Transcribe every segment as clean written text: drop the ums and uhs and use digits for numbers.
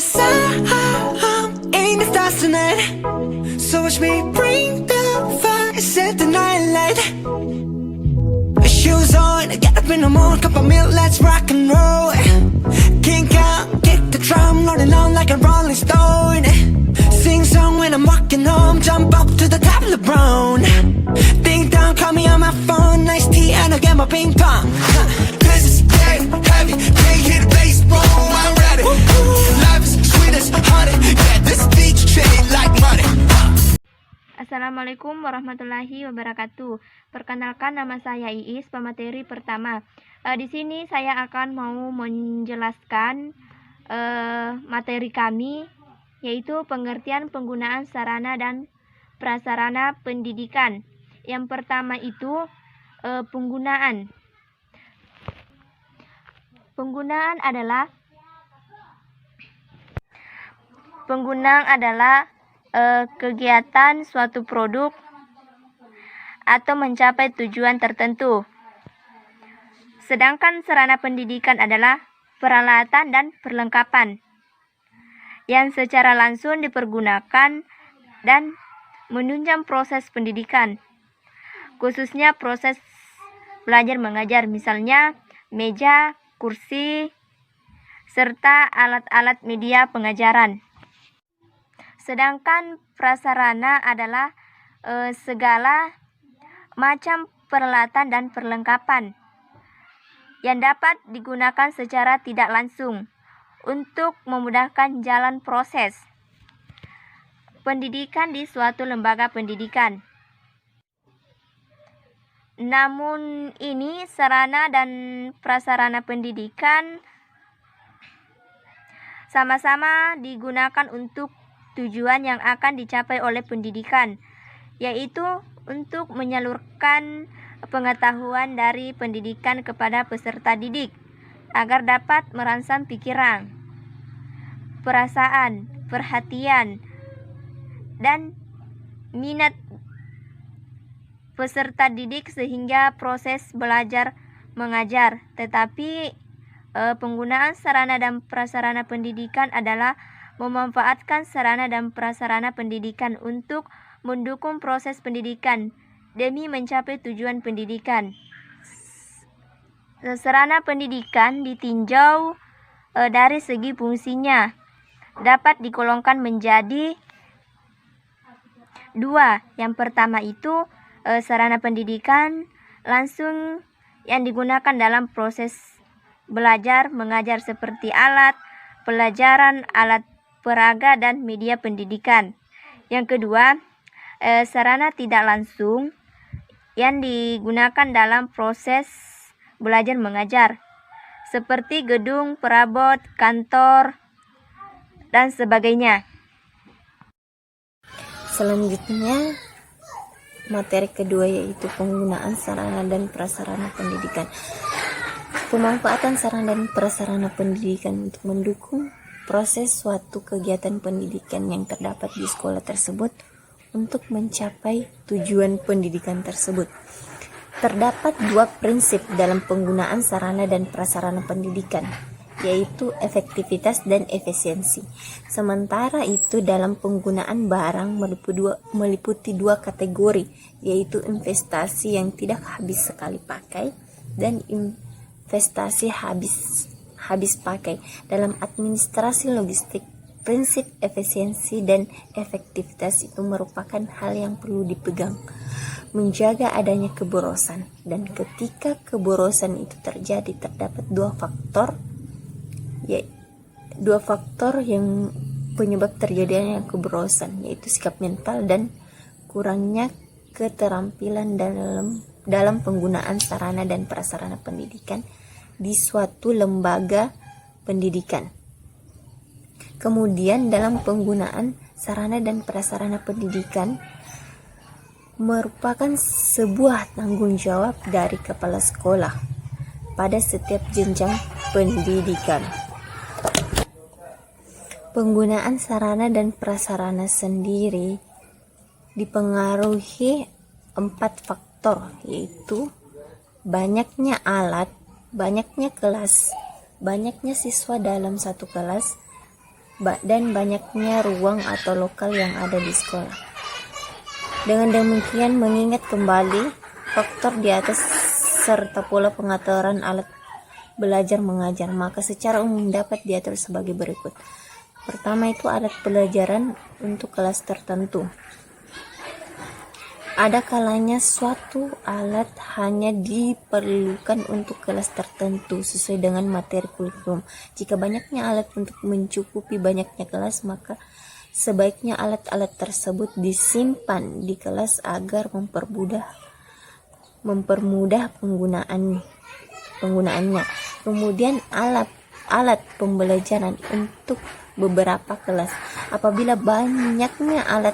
'cause I'm in the stars tonight. So watch me bring the fire, set the night light. Shoes on, get up in the morning, cup of milk, let's rock and roll. Kink out, kick the drum, rolling on like a rolling stone. Sing song when I'm walking home, jump up to the top of the brown. Ding dong, call me on my phone, nice tea and I'll get my ping pong. This is getting heavy, can't hear the bass, boom, I'm ready. Life is sweet as honey, yeah, this beat chain like money. Assalamualaikum warahmatullahi wabarakatuh. Perkenalkan, nama saya Iis, pemateri pertama. Di sini saya akan mau menjelaskan materi kami, yaitu pengertian penggunaan sarana dan prasarana pendidikan. Yang pertama itu penggunaan. Penggunaan adalah kegiatan suatu produk atau mencapai tujuan tertentu. Sedangkan sarana pendidikan adalah peralatan dan perlengkapan yang secara langsung dipergunakan dan menunjang proses pendidikan, khususnya proses belajar mengajar, misalnya meja, kursi, serta alat-alat media pengajaran. Sedangkan prasarana adalah segala macam peralatan dan perlengkapan yang dapat digunakan secara tidak langsung untuk memudahkan jalan proses pendidikan di suatu lembaga pendidikan. Namun ini sarana dan prasarana pendidikan sama-sama digunakan untuk tujuan yang akan dicapai oleh pendidikan, yaitu untuk menyalurkan pengetahuan dari pendidikan kepada peserta didik agar dapat merangsang pikiran, perasaan, perhatian, dan minat peserta didik sehingga proses belajar mengajar. Tetapi penggunaan sarana dan prasarana pendidikan adalah memanfaatkan sarana dan prasarana pendidikan untuk mendukung proses pendidikan demi mencapai tujuan pendidikan. Sarana pendidikan ditinjau dari segi fungsinya dapat digolongkan menjadi dua. Yang pertama itu sarana pendidikan langsung yang digunakan dalam proses belajar mengajar seperti alat pelajaran, alat peraga, dan media pendidikan. Yang kedua, sarana tidak langsung yang digunakan dalam proses belajar mengajar seperti gedung, perabot, kantor, dan sebagainya. Selanjutnya, materi kedua yaitu penggunaan sarana dan prasarana pendidikan. Pemanfaatan sarana dan prasarana pendidikan untuk mendukung proses suatu kegiatan pendidikan yang terdapat di sekolah tersebut untuk mencapai tujuan pendidikan tersebut. Terdapat dua prinsip dalam penggunaan sarana dan prasarana pendidikan, yaitu efektivitas dan efisiensi. Sementara itu dalam penggunaan barang meliputi dua kategori, yaitu investasi yang tidak habis sekali pakai dan investasi habis pakai. Dalam administrasi logistik, prinsip efisiensi dan efektivitas itu merupakan hal yang perlu dipegang, menjaga adanya keborosan. Dan ketika keborosan itu terjadi, terdapat dua faktor yang penyebab terjadinya keborosan, yaitu sikap mental dan kurangnya keterampilan dalam penggunaan sarana dan prasarana pendidikan di suatu lembaga pendidikan. Kemudian dalam penggunaan sarana dan prasarana pendidikan merupakan sebuah tanggung jawab dari kepala sekolah pada setiap jenjang pendidikan. Penggunaan sarana dan prasarana sendiri dipengaruhi 4 faktor, yaitu banyaknya alat, banyaknya kelas, banyaknya siswa dalam satu kelas, dan banyaknya ruang atau lokal yang ada di sekolah. Dengan demikian, mengingat kembali faktor di atas serta pola pengaturan alat belajar mengajar, maka secara umum dapat diatur sebagai berikut. Pertama itu alat pelajaran untuk kelas tertentu. Ada kalanya suatu alat hanya diperlukan untuk kelas tertentu sesuai dengan materi kurikulum. Jika banyaknya alat untuk mencukupi banyaknya kelas, maka sebaiknya alat-alat tersebut disimpan di kelas agar mempermudah penggunaannya. Kemudian alat pembelajaran untuk beberapa kelas. Apabila banyaknya alat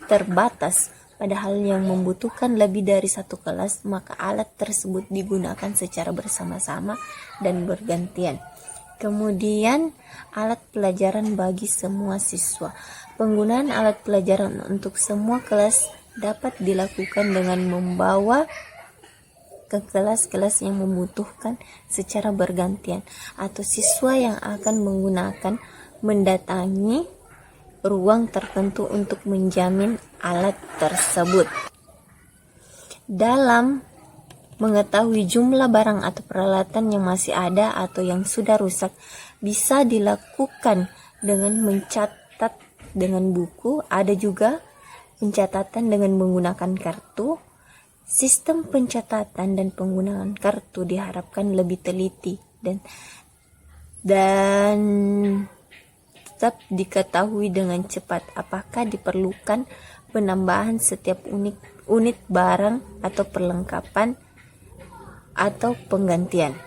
terbatas, padahal yang membutuhkan lebih dari satu kelas, maka alat tersebut digunakan secara bersama-sama dan bergantian. Kemudian alat pelajaran bagi semua siswa. Penggunaan alat pelajaran untuk semua kelas dapat dilakukan dengan membawa ke kelas-kelas yang membutuhkan secara bergantian, atau siswa yang akan menggunakan mendatangi ruang tertentu untuk menjamin alat tersebut. Dalam mengetahui jumlah barang atau peralatan yang masih ada atau yang sudah rusak, bisa dilakukan dengan mencatat dengan buku. Ada juga pencatatan dengan menggunakan kartu. Sistem pencatatan dan penggunaan kartu diharapkan lebih teliti dan tetap diketahui dengan cepat apakah diperlukan penambahan setiap unit barang atau perlengkapan atau penggantian.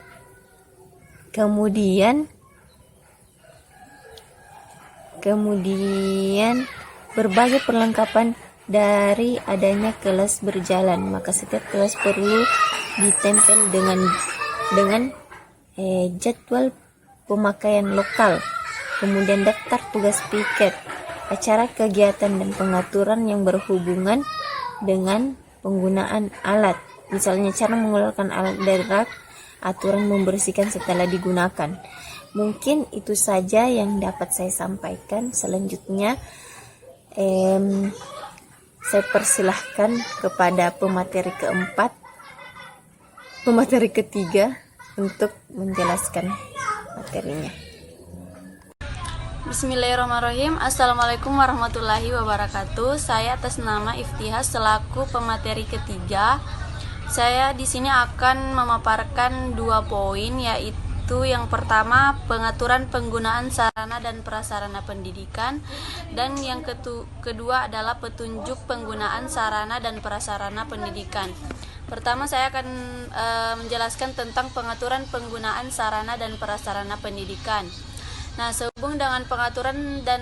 Kemudian berbagai perlengkapan dari adanya kelas berjalan, maka setiap kelas perlu ditempel dengan jadwal pemakaian lokal. Kemudian daftar tugas piket, acara kegiatan dan pengaturan yang berhubungan dengan penggunaan alat. Misalnya cara mengeluarkan alat dari rak, aturan membersihkan setelah digunakan. Mungkin itu saja yang dapat saya sampaikan. Selanjutnya saya persilahkan kepada pemateri ketiga untuk menjelaskan materinya. Bismillahirrahmanirrahim. Assalamualaikum warahmatullahi wabarakatuh. Saya atas nama Iftihas selaku pemateri ketiga. Saya di sini akan memaparkan 2 poin, yaitu yang pertama pengaturan penggunaan sarana dan prasarana pendidikan, dan yang kedua adalah petunjuk penggunaan sarana dan prasarana pendidikan. Pertama saya akan menjelaskan tentang pengaturan penggunaan sarana dan prasarana pendidikan. Nah, sehubung dengan pengaturan dan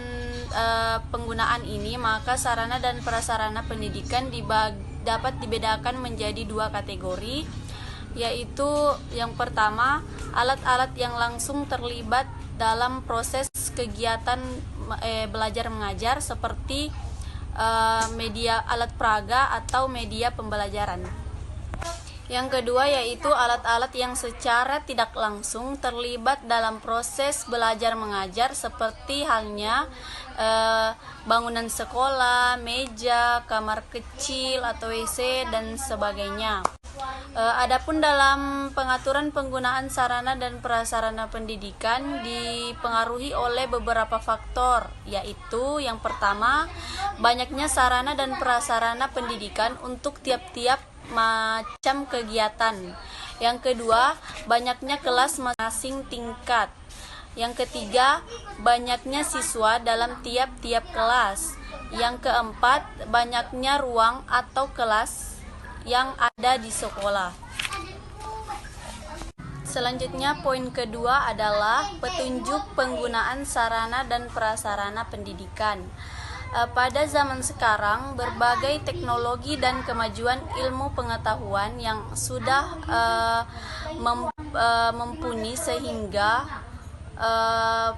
penggunaan ini, maka sarana dan prasarana pendidikan dapat dibedakan menjadi 2 kategori, yaitu yang pertama alat-alat yang langsung terlibat dalam proses kegiatan belajar mengajar seperti media alat peraga atau media pembelajaran. Yang kedua yaitu alat-alat yang secara tidak langsung terlibat dalam proses belajar mengajar seperti halnya bangunan sekolah, meja, kamar kecil atau WC dan sebagainya. Adapun dalam pengaturan penggunaan sarana dan prasarana pendidikan dipengaruhi oleh beberapa faktor, yaitu yang pertama banyaknya sarana dan prasarana pendidikan untuk tiap-tiap macam kegiatan. Yang kedua, banyaknya kelas masing tingkat. Yang ketiga, banyaknya siswa dalam tiap-tiap kelas. Yang keempat, banyaknya ruang atau kelas yang ada di sekolah. Selanjutnya, poin kedua adalah petunjuk penggunaan sarana dan prasarana pendidikan. Pada zaman sekarang, berbagai teknologi dan kemajuan ilmu pengetahuan yang sudah mumpuni sehingga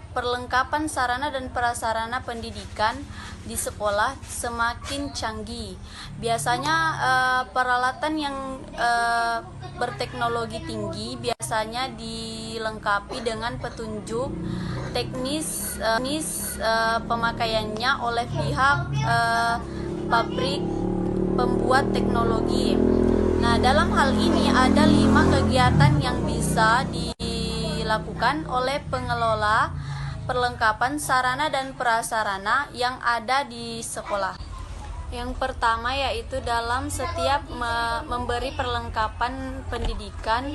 perlengkapan sarana dan prasarana pendidikan di sekolah semakin canggih. Biasanya peralatan yang berteknologi tinggi biasanya dilengkapi dengan petunjuk teknis pemakaiannya oleh pihak pabrik pembuat teknologi. Nah, dalam hal ini ada 5 kegiatan yang bisa dilakukan oleh pengelola perlengkapan sarana dan prasarana yang ada di sekolah. Yang pertama yaitu dalam setiap memberi perlengkapan pendidikan,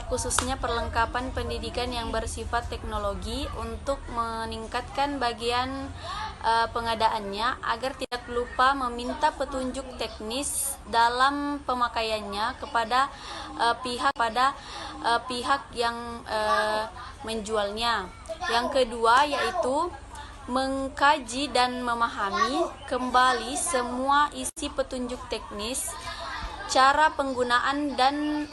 khususnya perlengkapan pendidikan yang bersifat teknologi untuk meningkatkan bagian pengadaannya agar tidak lupa meminta petunjuk teknis dalam pemakaiannya kepada pihak yang menjualnya. Yang kedua yaitu mengkaji dan memahami kembali semua isi petunjuk teknis, cara penggunaan dan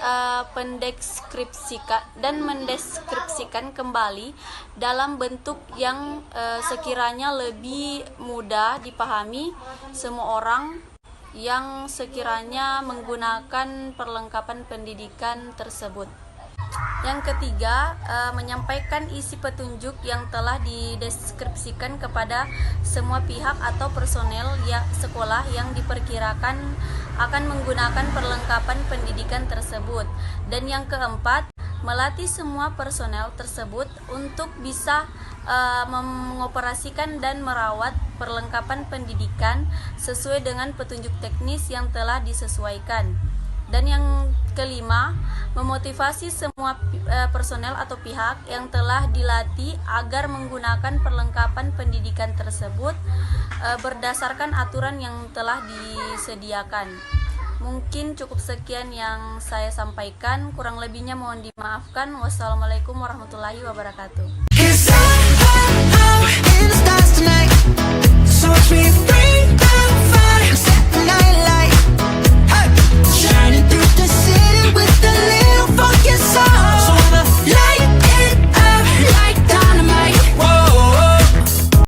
mendeskripsikan kembali dalam bentuk yang sekiranya lebih mudah dipahami semua orang yang sekiranya menggunakan perlengkapan pendidikan tersebut. Yang ketiga, menyampaikan isi petunjuk yang telah dideskripsikan kepada semua pihak atau personel sekolah yang diperkirakan akan menggunakan perlengkapan pendidikan tersebut. Dan yang keempat, melatih semua personel tersebut untuk bisa mengoperasikan dan merawat perlengkapan pendidikan sesuai dengan petunjuk teknis yang telah disesuaikan. Dan yang kelima, memotivasi semua personel atau pihak yang telah dilatih agar menggunakan perlengkapan pendidikan tersebut berdasarkan aturan yang telah disediakan. Mungkin cukup sekian yang saya sampaikan, kurang lebihnya mohon dimaafkan. Wassalamualaikum warahmatullahi wabarakatuh.